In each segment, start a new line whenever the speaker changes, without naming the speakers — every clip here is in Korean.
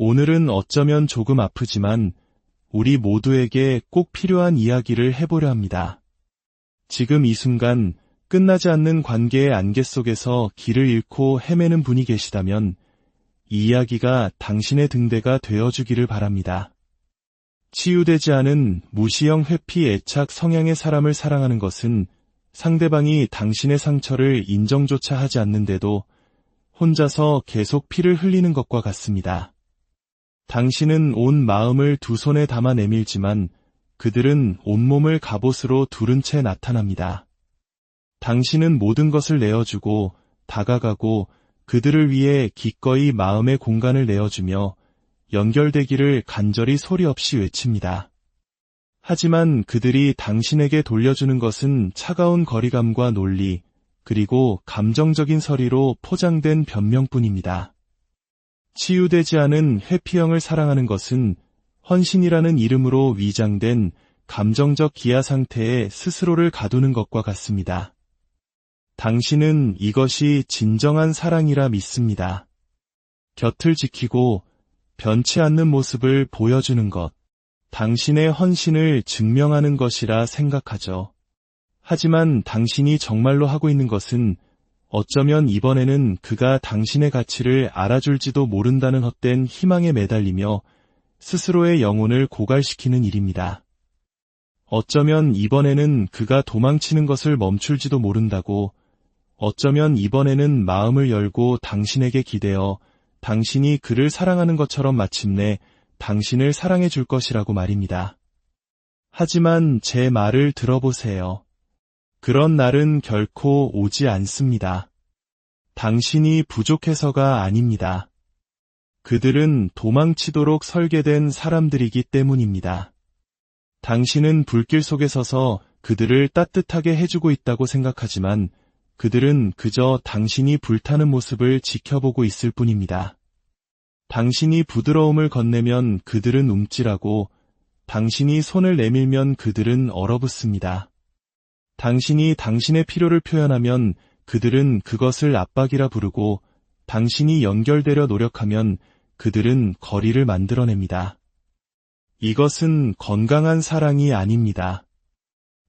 오늘은 어쩌면 조금 아프지만 우리 모두에게 꼭 필요한 이야기를 해보려 합니다. 지금 이 순간 끝나지 않는 관계의 안개 속에서 길을 잃고 헤매는 분이 계시다면 이 이야기가 당신의 등대가 되어주기를 바랍니다. 치유되지 않은 무시형 회피 애착 성향의 사람을 사랑하는 것은 상대방이 당신의 상처를 인정조차 하지 않는데도 혼자서 계속 피를 흘리는 것과 같습니다. 당신은 온 마음을 두 손에 담아 내밀지만 그들은 온몸을 갑옷으로 두른 채 나타납니다. 당신은 모든 것을 내어주고 다가가고 그들을 위해 기꺼이 마음의 공간을 내어주며 연결되기를 간절히 소리 없이 외칩니다. 하지만 그들이 당신에게 돌려주는 것은 차가운 거리감과 논리, 그리고 감정적인 서리로 포장된 변명뿐입니다. 치유되지 않은 회피형을 사랑하는 것은 헌신이라는 이름으로 위장된 감정적 기아 상태에 스스로를 가두는 것과 같습니다. 당신은 이것이 진정한 사랑이라 믿습니다. 곁을 지키고 변치 않는 모습을 보여주는 것, 당신의 헌신을 증명하는 것이라 생각하죠. 하지만 당신이 정말로 하고 있는 것은 어쩌면 이번에는 그가 당신의 가치를 알아줄지도 모른다는 헛된 희망에 매달리며 스스로의 영혼을 고갈시키는 일입니다. 어쩌면 이번에는 그가 도망치는 것을 멈출지도 모른다고, 어쩌면 이번에는 마음을 열고 당신에게 기대어 당신이 그를 사랑하는 것처럼 마침내 당신을 사랑해 줄 것이라고 말입니다. 하지만 제 말을 들어보세요. 그런 날은 결코 오지 않습니다. 당신이 부족해서가 아닙니다. 그들은 도망치도록 설계된 사람들이기 때문입니다. 당신은 불길 속에 서서 그들을 따뜻하게 해주고 있다고 생각하지만 그들은 그저 당신이 불타는 모습을 지켜보고 있을 뿐입니다. 당신이 부드러움을 건네면 그들은 움찔하고 당신이 손을 내밀면 그들은 얼어붙습니다. 당신이 당신의 필요를 표현하면 그들은 그것을 압박이라 부르고 당신이 연결되려 노력하면 그들은 거리를 만들어냅니다. 이것은 건강한 사랑이 아닙니다.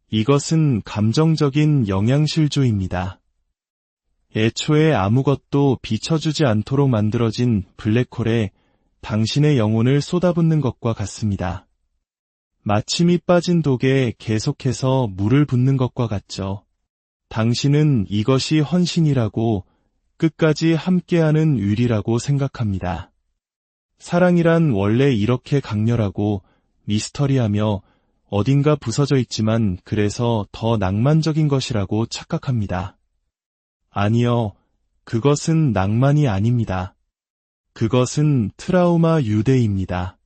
이것은 감정적인 영양실조입니다. 애초에 아무것도 비춰주지 않도록 만들어진 블랙홀에 당신의 영혼을 쏟아붓는 것과 같습니다. 마침이 빠진 독에 계속해서 물을 붓는 것과 같죠. 당신은 이것이 헌신이라고, 끝까지 함께하는 의리라고 생각합니다. 사랑이란 원래 이렇게 강렬하고 미스터리하며 어딘가 부서져 있지만 그래서 더 낭만적인 것이라고 착각합니다. 아니요, 그것은 낭만이 아닙니다. 그것은 트라우마 유대입니다.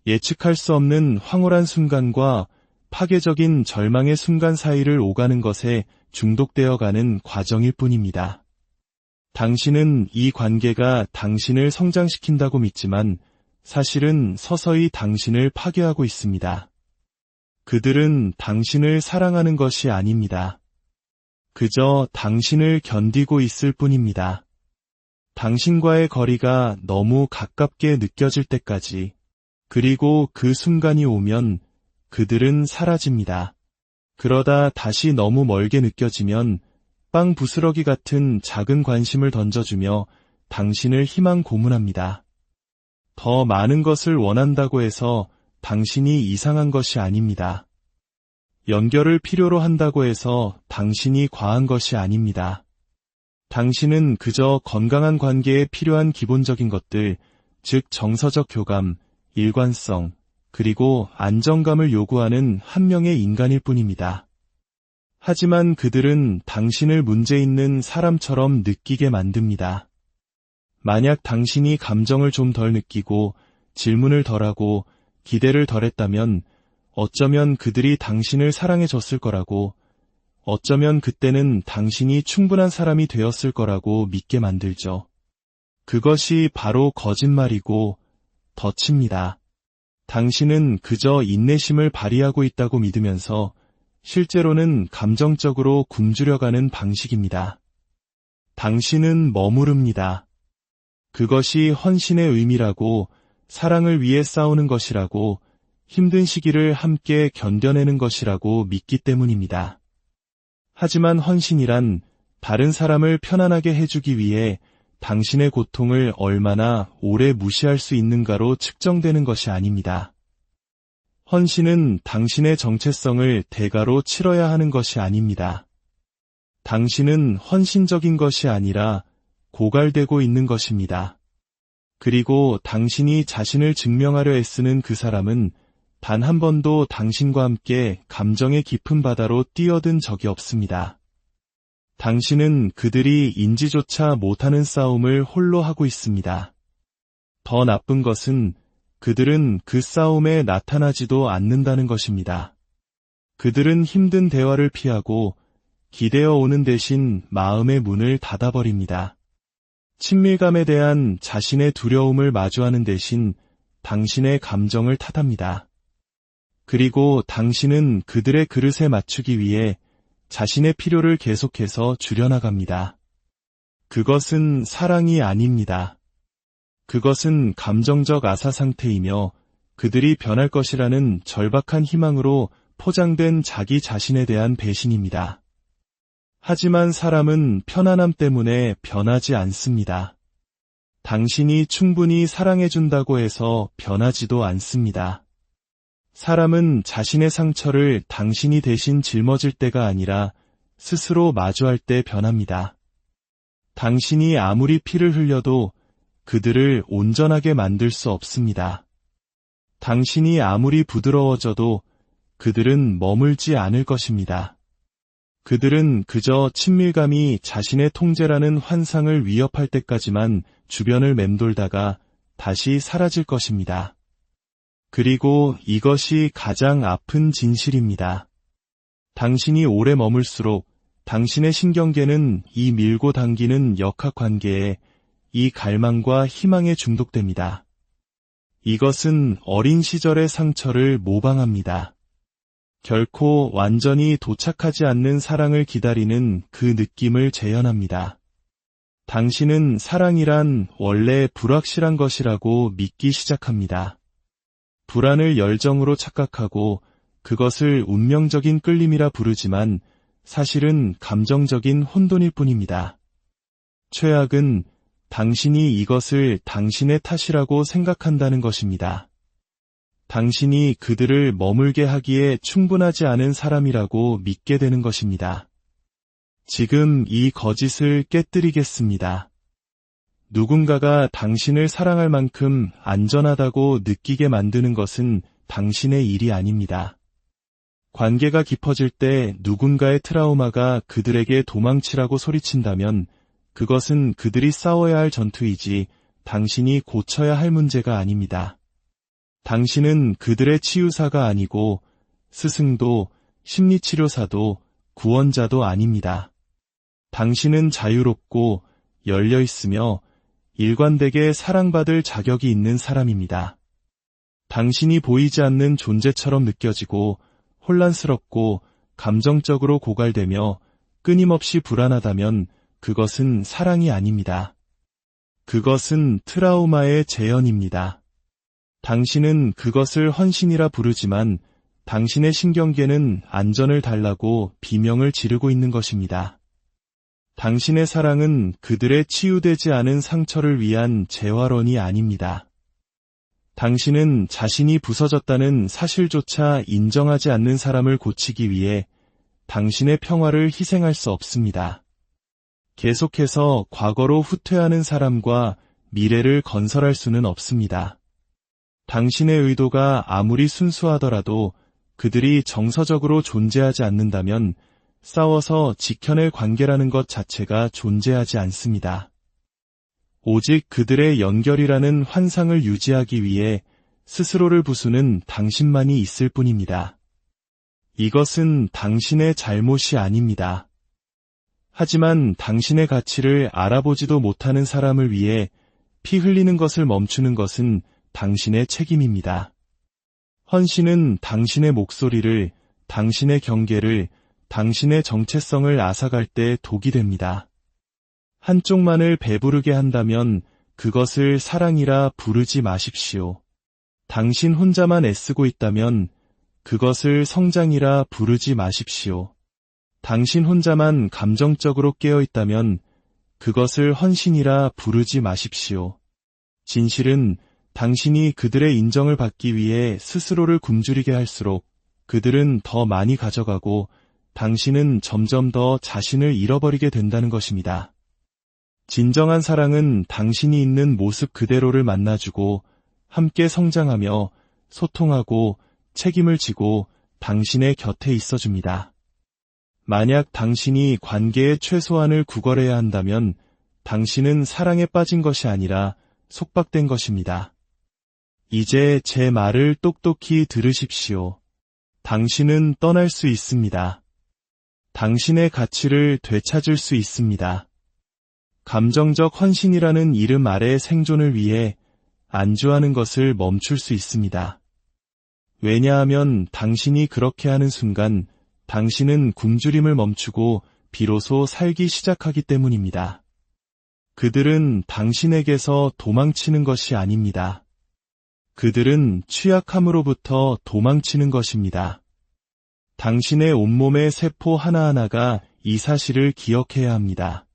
예측할 수 없는 황홀한 순간과 파괴적인 절망의 순간 사이를 오가는 것에 중독되어가는 과정일 뿐입니다. 당신은 이 관계가 당신을 성장시킨다고 믿지만 사실은 서서히 당신을 파괴하고 있습니다. 그들은 당신을 사랑하는 것이 아닙니다. 그저 당신을 견디고 있을 뿐입니다. 당신과의 거리가 너무 가깝게 느껴질 때까지, 그리고 그 순간이 오면 그들은 사라집니다. 그러다 다시 너무 멀게 느껴지면 빵 부스러기 같은 작은 관심을 던져주며 당신을 희망 고문합니다. 더 많은 것을 원한다고 해서 당신이 이상한 것이 아닙니다. 연결을 필요로 한다고 해서 당신이 과한 것이 아닙니다. 당신은 그저 건강한 관계에 필요한 기본적인 것들, 즉 정서적 교감, 일관성, 그리고 안정감을 요구하는 한 명의 인간일 뿐입니다. 하지만 그들은 당신을 문제 있는 사람처럼 느끼게 만듭니다. 만약 당신이 감정을 좀 덜 느끼고 질문을 덜하고 기대를 덜했다면 어쩌면 그들이 당신을 사랑해줬을 거라고, 어쩌면 그때는 당신이 충분한 사람이 되었을 거라고 믿게 만들죠. 그것이 바로 거짓말이고 덫입니다. 당신은 그저 인내심을 발휘하고 있다고 믿으면서 실제로는 감정적으로 굶주려가는 방식입니다. 당신은 머무릅니다. 그것이 헌신의 의미라고, 사랑을 위해 싸우는 것이라고, 힘든 시기를 함께 견뎌내는 것이라고 믿기 때문입니다. 하지만 헌신이란 다른 사람을 편안하게 해주기 위해 당신의 고통을 얼마나 오래 무시할 수 있는가로 측정되는 것이 아닙니다. 헌신은 당신의 정체성을 대가로 치러야 하는 것이 아닙니다. 당신은 헌신적인 것이 아니라 고갈되고 있는 것입니다. 그리고 당신이 자신을 증명하려 애쓰는 그 사람은 단 한 번도 당신과 함께 감정의 깊은 바다로 뛰어든 적이 없습니다. 당신은 그들이 인지조차 못하는 싸움을 홀로 하고 있습니다. 더 나쁜 것은 그들은 그 싸움에 나타나지도 않는다는 것입니다. 그들은 힘든 대화를 피하고 기대어 오는 대신 마음의 문을 닫아버립니다. 친밀감에 대한 자신의 두려움을 마주하는 대신 당신의 감정을 탓합니다. 그리고 당신은 그들의 그릇에 맞추기 위해 자신의 필요를 계속해서 줄여나갑니다. 그것은 사랑이 아닙니다. 그것은 감정적 아사 상태이며 그들이 변할 것이라는 절박한 희망으로 포장된 자기 자신에 대한 배신입니다. 하지만 사람은 편안함 때문에 변하지 않습니다. 당신이 충분히 사랑해준다고 해서 변하지도 않습니다. 사람은 자신의 상처를 당신이 대신 짊어질 때가 아니라 스스로 마주할 때 변합니다. 당신이 아무리 피를 흘려도 그들을 온전하게 만들 수 없습니다. 당신이 아무리 부드러워져도 그들은 머물지 않을 것입니다. 그들은 그저 친밀감이 자신의 통제라는 환상을 위협할 때까지만 주변을 맴돌다가 다시 사라질 것입니다. 그리고 이것이 가장 아픈 진실입니다. 당신이 오래 머물수록 당신의 신경계는 이 밀고 당기는 역학관계에 이 갈망과 희망에 중독됩니다. 이것은 어린 시절의 상처를 모방합니다. 결코 완전히 도착하지 않는 사랑을 기다리는 그 느낌을 재현합니다. 당신은 사랑이란 원래 불확실한 것이라고 믿기 시작합니다. 불안을 열정으로 착각하고 그것을 운명적인 끌림이라 부르지만 사실은 감정적인 혼돈일 뿐입니다. 최악은 당신이 이것을 당신의 탓이라고 생각한다는 것입니다. 당신이 그들을 머물게 하기에 충분하지 않은 사람이라고 믿게 되는 것입니다. 지금 이 거짓을 깨뜨리겠습니다. 누군가가 당신을 사랑할 만큼 안전하다고 느끼게 만드는 것은 당신의 일이 아닙니다. 관계가 깊어질 때 누군가의 트라우마가 그들에게 도망치라고 소리친다면 그것은 그들이 싸워야 할 전투이지 당신이 고쳐야 할 문제가 아닙니다. 당신은 그들의 치유사가 아니고 스승도 심리치료사도 구원자도 아닙니다. 당신은 자유롭고 열려있으며 일관되게 사랑받을 자격이 있는 사람입니다. 당신이 보이지 않는 존재처럼 느껴지고 혼란스럽고 감정적으로 고갈되며 끊임없이 불안하다면 그것은 사랑이 아닙니다. 그것은 트라우마의 재현입니다. 당신은 그것을 헌신이라 부르지만 당신의 신경계는 안전을 달라고 비명을 지르고 있는 것입니다. 당신의 사랑은 그들의 치유되지 않은 상처를 위한 재활원이 아닙니다. 당신은 자신이 부서졌다는 사실조차 인정하지 않는 사람을 고치기 위해 당신의 평화를 희생할 수 없습니다. 계속해서 과거로 후퇴하는 사람과 미래를 건설할 수는 없습니다. 당신의 의도가 아무리 순수하더라도 그들이 정서적으로 존재하지 않는다면 싸워서 지켜낼 관계라는 것 자체가 존재하지 않습니다. 오직 그들의 연결이라는 환상을 유지하기 위해 스스로를 부수는 당신만이 있을 뿐입니다. 이것은 당신의 잘못이 아닙니다. 하지만 당신의 가치를 알아보지도 못하는 사람을 위해 피 흘리는 것을 멈추는 것은 당신의 책임입니다. 헌신은 당신의 목소리를, 당신의 경계를, 당신의 정체성을 앗아갈 때 독이 됩니다. 한쪽만을 배부르게 한다면 그것을 사랑이라 부르지 마십시오. 당신 혼자만 애쓰고 있다면 그것을 성장이라 부르지 마십시오. 당신 혼자만 감정적으로 깨어 있다면 그것을 헌신이라 부르지 마십시오. 진실은 당신이 그들의 인정을 받기 위해 스스로를 굶주리게 할수록 그들은 더 많이 가져가고 당신은 점점 더 자신을 잃어버리게 된다는 것입니다. 진정한 사랑은 당신이 있는 모습 그대로를 만나주고 함께 성장하며 소통하고 책임을 지고 당신의 곁에 있어줍니다. 만약 당신이 관계의 최소한을 구걸해야 한다면 당신은 사랑에 빠진 것이 아니라 속박된 것입니다. 이제 제 말을 똑똑히 들으십시오. 당신은 떠날 수 있습니다. 당신의 가치를 되찾을 수 있습니다. 감정적 헌신이라는 이름 아래 생존을 위해 안주하는 것을 멈출 수 있습니다. 왜냐하면 당신이 그렇게 하는 순간 당신은 굶주림을 멈추고 비로소 살기 시작하기 때문입니다. 그들은 당신에게서 도망치는 것이 아닙니다. 그들은 취약함으로부터 도망치는 것입니다. 당신의 온몸의 세포 하나하나가 이 사실을 기억해야 합니다.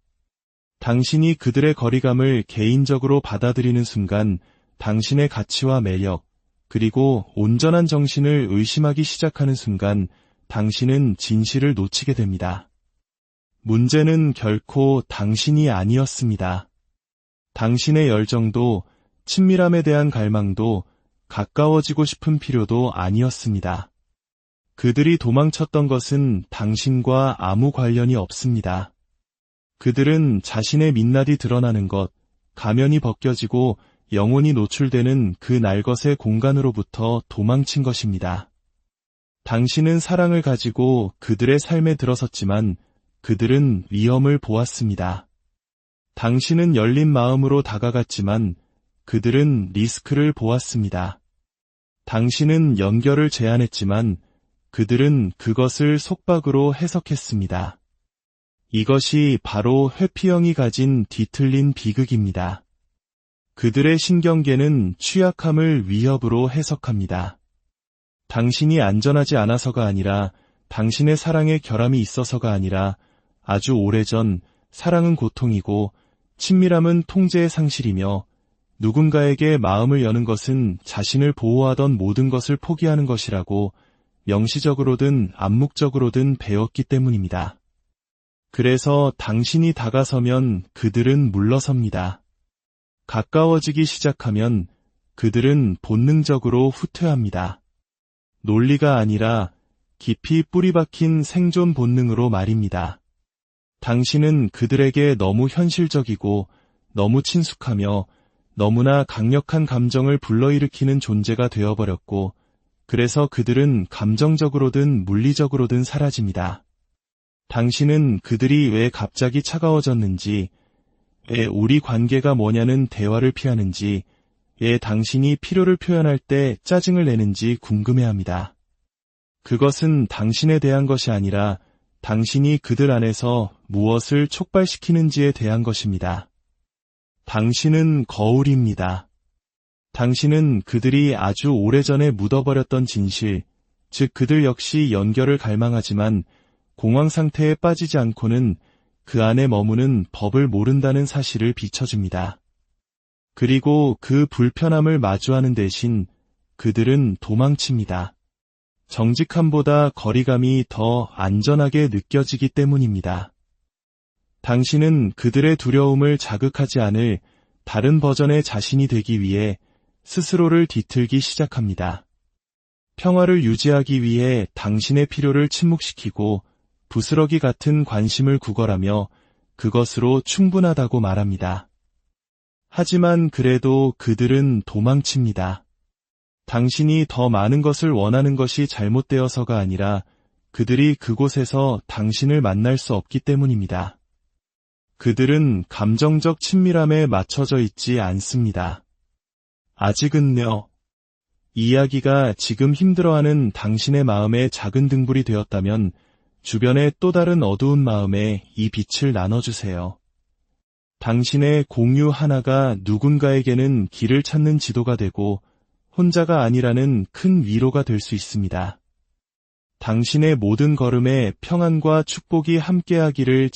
당신이 그들의 거리감을 개인적으로 받아들이는 순간 당신의 가치와 매력, 그리고 온전한 정신을 의심하기 시작하는 순간 당신은 진실을 놓치게 됩니다. 문제는 결코 당신이 아니었습니다. 당신의 열정도, 친밀함에 대한 갈망도, 가까워지고 싶은 필요도 아니었습니다. 그들이 도망쳤던 것은 당신과 아무 관련이 없습니다. 그들은 자신의 민낯이 드러나는 것, 가면이 벗겨지고 영혼이 노출되는 그 날것의 공간으로부터 도망친 것입니다. 당신은 사랑을 가지고 그들의 삶에 들어섰지만 그들은 위험을 보았습니다. 당신은 열린 마음으로 다가갔지만 그들은 리스크를 보았습니다. 당신은 연결을 제안했지만 그들은 그것을 속박으로 해석했습니다. 이것이 바로 회피형이 가진 뒤틀린 비극입니다. 그들의 신경계는 취약함을 위협으로 해석합니다. 당신이 안전하지 않아서가 아니라 당신의 사랑에 결함이 있어서가 아니라 아주 오래전 사랑은 고통이고 친밀함은 통제의 상실이며 누군가에게 마음을 여는 것은 자신을 보호하던 모든 것을 포기하는 것이라고 명시적으로든 암묵적으로든 배웠기 때문입니다. 그래서 당신이 다가서면 그들은 물러섭니다. 가까워지기 시작하면 그들은 본능적으로 후퇴합니다. 논리가 아니라 깊이 뿌리 박힌 생존 본능으로 말입니다. 당신은 그들에게 너무 현실적이고 너무 친숙하며 너무나 강력한 감정을 불러일으키는 존재가 되어버렸고 그래서 그들은 감정적으로든 물리적으로든 사라집니다. 당신은 그들이 왜 갑자기 차가워졌는지, 왜 우리 관계가 뭐냐는 대화를 피하는지, 왜 당신이 필요를 표현할 때 짜증을 내는지 궁금해합니다. 그것은 당신에 대한 것이 아니라 당신이 그들 안에서 무엇을 촉발시키는지에 대한 것입니다. 당신은 거울입니다. 당신은 그들이 아주 오래전에 묻어버렸던 진실, 즉 그들 역시 연결을 갈망하지만 공황 상태에 빠지지 않고는 그 안에 머무는 법을 모른다는 사실을 비춰줍니다. 그리고 그 불편함을 마주하는 대신 그들은 도망칩니다. 정직함보다 거리감이 더 안전하게 느껴지기 때문입니다. 당신은 그들의 두려움을 자극하지 않을 다른 버전의 자신이 되기 위해 스스로를 뒤틀기 시작합니다. 평화를 유지하기 위해 당신의 필요를 침묵시키고 부스러기 같은 관심을 구걸하며 그것으로 충분하다고 말합니다. 하지만 그래도 그들은 도망칩니다. 당신이 더 많은 것을 원하는 것이 잘못되어서가 아니라 그들이 그곳에서 당신을 만날 수 없기 때문입니다. 그들은 감정적 친밀함에 맞춰져 있지 않습니다. 아직은요. 이야기가 지금 힘들어하는 당신의 마음의 작은 등불이 되었다면 주변의 또 다른 어두운 마음에 이 빛을 나눠주세요. 당신의 공유 하나가 누군가에게는 길을 찾는 지도가 되고 혼자가 아니라는 큰 위로가 될 수 있습니다. 당신의 모든 걸음에 평안과 축복이 함께하기를